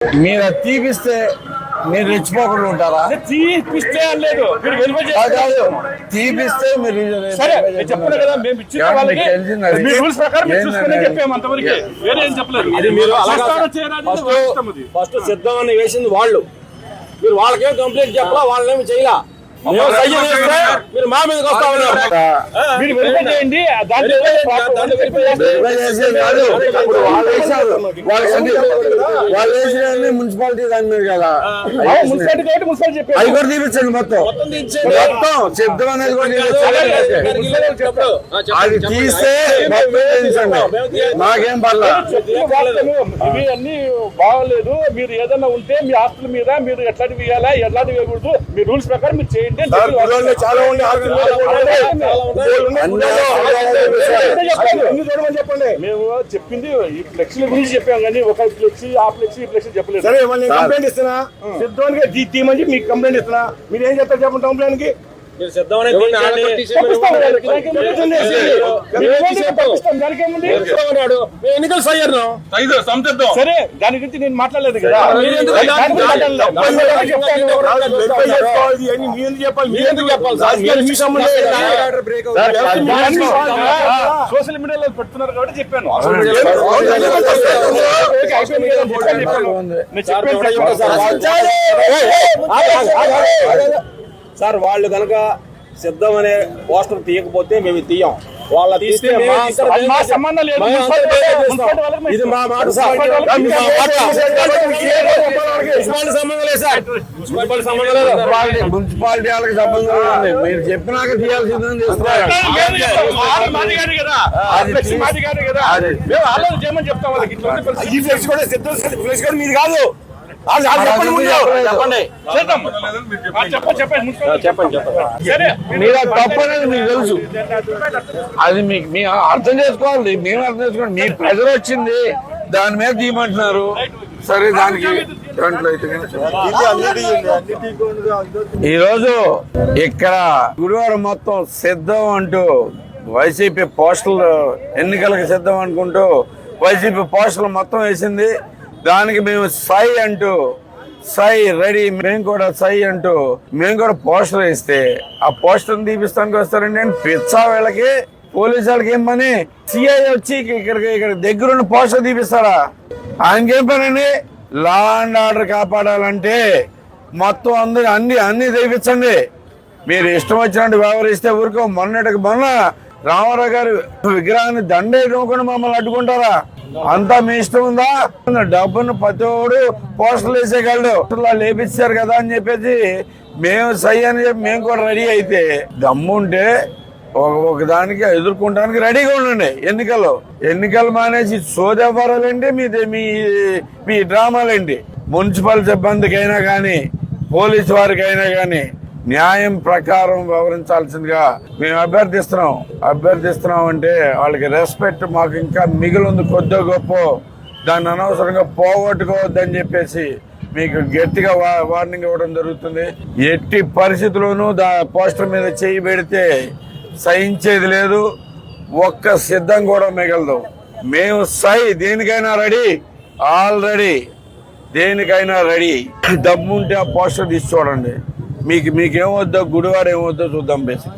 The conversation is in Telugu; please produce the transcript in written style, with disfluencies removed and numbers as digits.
మీరు అది తీపిస్తే మీరు రెచ్చిపోకుండా ఉంటారా? తీపిస్తే లేదు, మీరు వెరిఫై కాదు, తీపిస్తే మీరు సరే చెప్పలేదు కదా, మేము ఇచ్చిన వాళ్ళకి మీ రూల్స్ ప్రకారం మీరు చూసుకునే చెప్పాము అంతవరకు, వేరే ఏం చెప్పలేదు. ఫస్ట్ సిద్ధం అని వేసింది వాళ్ళు, మీరు వాళ్ళకేం కంప్లైంట్ చెప్పలా, వాళ్ళేమి చేయలా. మీరు మా మీదకి వస్తా ఉన్నారు. మీరు వెరిఫై చేయండి. వాళ్ళు వేసిన మున్సిపాలిటీ దాని మీద కదా, మున్సిపాలిటీ కాబట్టి మున్సిపాలిటీ చెప్పారు. అది కూడా తీపించండి మొత్తం శబ్దం అనేది కూడా అది తీస్తే నాకేం పర్లేదు. ఇవి అన్ని బాగలేదు. మీరు ఏదన్నా ఉంటే మీ ఆస్తుల మీద మీరు ఎట్లాంటివి వేయాలా, ఎట్లాంటివి వేయకూడదు, మీ రూల్స్ ప్రకారం మీరు చేయండి. చాలా ఉండే చెప్పండి. మేము చెప్పింది ఈ ఫ్లెక్సీల గురించి చెప్పాం కానీ ఒక ఫ్లెక్సీ ఆ ఫ్లెక్సీ ఈ ఫ్లెక్సీ చెప్పలేదు. సరే కంప్లైంట్ ఇస్తున్నా, సిద్ధానికి తీయమని మీకు కంప్లైంట్ ఇస్తున్నా. మీరు ఏం చెప్తారు చెప్పండి కంప్లైంట్ కి? ఎన్నికలు సరే, దాని గురించి నేను మాట్లాడలేదు కదా. సోషల్ మీడియాలో పెడుతున్నారు కాబట్టి చెప్పాను. సార్ వాళ్ళు కనుక సిద్ధం అనే పోస్టర్ తీయకపోతే మేము తీయం, వాళ్ళ తీస్తే సంబంధం లేదు. ఇది మా మాట సార్, సంబంధం లేదు సార్, సంబంధం లేదు. మున్సిపాలిటీ వాళ్ళకి సంబంధం లేదు. మీరు చెప్పినాక తీయాల్సిందని చెప్తాం వాళ్ళకి. ఈ ఫ్లెక్స్ కూడా సిద్ధం, ఫ్లెక్స్ కూడా మీది కాదు. మీరు తప్పనేది మీకు తెలుసు, అది మీ అర్థం చేసుకోవాలి. మేము అర్థం చేసుకోండి. మీ ప్రెజర్ వచ్చింది, దాని మీద తీయమంటున్నారు. సరే, దానికి దాంట్లో ఈరోజు ఇక్కడ గురువారం మొత్తం సిద్ధం అంటూ వైసీపీ పోస్టర్లు, ఎన్నికలకు సిద్ధం అనుకుంటూ వైసీపీ పోస్టర్లు మొత్తం వేసింది. దానికి మేము సై అంటూ, సై రెడీ, మేము కూడా సై అంటూ మేము కూడా పోస్టర్ వేస్తే ఆ పోస్టర్ తీపిస్తానికి వస్తారండి. పిచ్చా వీళ్ళకి, పోలీసు వాళ్ళకి ఏం పని? సిఐ వచ్చి ఇక్కడ దగ్గరున్న పోస్టర్ తీపిస్తారా? ఆయనకేం పని అండి? లా అండ్ ఆర్డర్ కాపాడాలంటే మొత్తం అందరూ అన్ని తెప్పించండి. మీరు ఇష్టం వచ్చినట్టు వ్యవహరిస్తే ఊరుకో. మొన్న రామారావు గారు విగ్రహాన్ని దండేయడం కూడా మమ్మల్ని అడ్డుకుంటారా? అంతా మీ ఇష్టం ఉందా? డబ్బును ప్రతివాడు పోస్టర్లు వేసేయగలడు. లేపించారు కదా అని చెప్పేసి మేము సై అని చెప్పి మేము కూడా రెడీ అయితే, దమ్ముంటే ఒక దానికి ఎదుర్కొంటానికి రెడీగా ఉండండి. ఎన్నికలు మానేసి సోదవ్వరాలండి మీ డ్రామాలేంటి. మున్సిపల్ సిబ్బందికైనా కానీ పోలీసు వారికైనా కానీ న్యాయం ప్రకారం వ్యవహరించాల్సిందిగా మేము అభ్యర్థిస్తున్నాం. అంటే వాళ్ళకి రెస్పెక్ట్ మాకు ఇంకా మిగిలింది కొద్దిగా గొప్ప, దాన్ని అనవసరంగా పోగొట్టుకోవద్దని చెప్పేసి మీకు గట్టిగా వార్నింగ్ ఇవ్వడం జరుగుతుంది. ఎట్టి పరిస్థితుల్లోనూ పోస్టర్ మీద చేయి పెడితే సహించేది లేదు. ఒక్క సిద్ధం కూడా మిగలదు. మేము దేనికైనా రెడీ, ఆల్రెడీ దేనికైనా రెడీ. దమ్ముంటే ఆ పోస్టర్ తీసి చూడండి. మీకేమొద్దో, గుడివాడ ఏమొద్దో చూద్దాం బేసిక్.